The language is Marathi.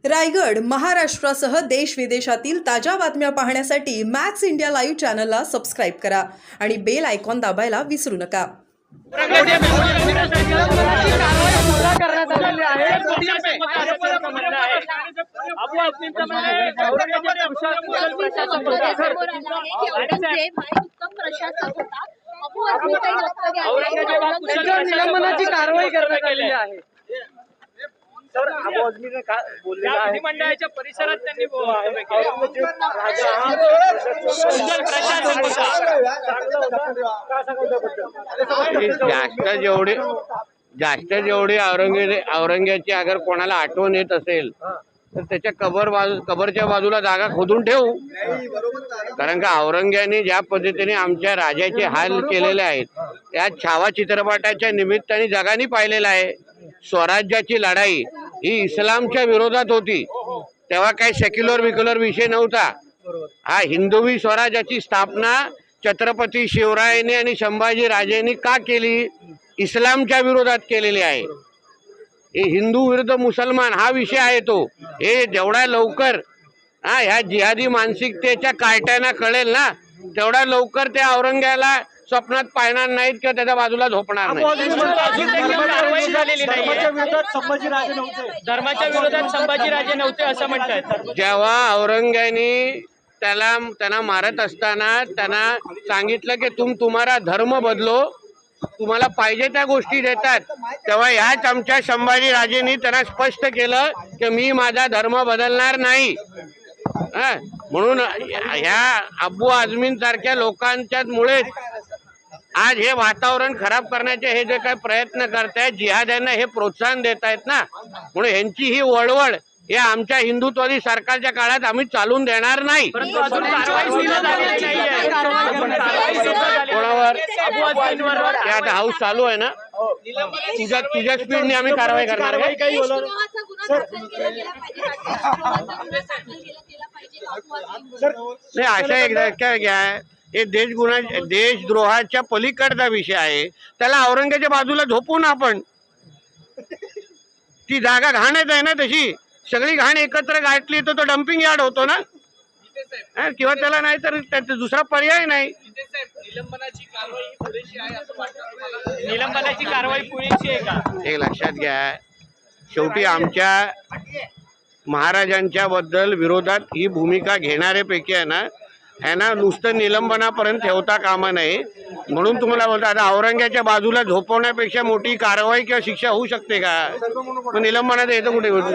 रायगड महाराष्ट्रासह देश विदेशातील ताज्या बातम्या पाहण्यासाठी मॅक्स इंडिया लाईव्ह चॅनलला सबस्क्राईब करा आणि बेल आयकॉन दाबायला विसरू नका. निलंबनाची कारवाई करण्यात आली आहे. सर अबू आझमीने बोललेलं आहे मंडळाच्या परिसरात त्यांनी जास्त जेवढी औरंग्याची अगर कोणाला आठवण येत असेल तर त्याच्या कबरच्या बाजूला जागा खोदून ठेवू. कारण का औरंग्याने ज्या पद्धतीने आमच्या राजाचे हाल केलेले आहेत त्या छावा चित्रपटाच्या निमित्ताने जगाने पाहिलेलं आहे. स्वराज्याची लढाई ही इस्लामच्या विरोधात होती, तेव्हा काही सेक्युलर विषय नव्हता. हा हिंदवी स्वराज्याची स्थापना छत्रपती शिवरायांनी आणि संभाजी राजेंनी का केली? इस्लामच्या विरोधात केलेली आहे. हे हिंदू विरुद्ध मुसलमान हा विषय आहे तो. हे जेवढा लवकर ह्या जिहादी मानसिकतेच्या कार्ट्यांना कळेल ना तेवढा लवकर ते औरंग्याला स्वप्नात पाहणार नाहीत किंवा त्याच्या बाजूला झोपणार नाही. धर्माच्या विरोधात संभाजीराजे नव्हते असं म्हणतात. जेव्हा औरंग्याने त्यांना मारत असताना त्यांना सांगितलं की तुम्हारा धर्म बदलो, तुम्हाला पाहिजे त्या गोष्टी देतात, तेव्हा ह्याच आमच्या संभाजी राजेंनी त्यांना स्पष्ट केलं की मी माझा धर्म बदलणार नाही. म्हणून ह्या अबू आझमींसारख्या लोकांच्या मुळेच आज हे वातावरण खराब करण्याचे हे जे काही प्रयत्न करतायत, जिहाद्यांना हे प्रोत्साहन देत आहेत ना, म्हणून ह्यांची ही वळवळ हे आमच्या हिंदुत्वादी सरकारच्या काळात आम्ही चालून देणार नाही. कोणावर आता हाऊस चालू आहे ना, तुझ्या स्पीडने आम्ही कारवाई करणार. नाही अशा एकदा काय घ्या, हे देशद्रोहाच्या पलीकडचा विषय आहे. त्याला औरंग्याच्या बाजूला झोपून आपण ती जागा घाणच आहे ना, तशी सगळी घाण एकत्र गाठली तर तो डम्पिंग यार्ड होतो ना, किंवा त्याला नाही तर त्याचा दुसरा पर्याय नाही. निलंबनाची कारवाई पुरेशी आहे का हे लक्षात घ्या. शेवटी आमच्या महाराजांच्या बद्दल विरोधात ही भूमिका घेणाऱ्यापैकी आहे ना, ह्यांना नुसतं निलंबनापर्यंत ठेवता कामा नये. म्हणून तुम्हाला बोलतो आता औरंग्याच्या बाजूला झोपवण्यापेक्षा मोठी कारवाई किंवा शिक्षा होऊ शकते का? मग निलंबनात येतं कुठे गोष्टी.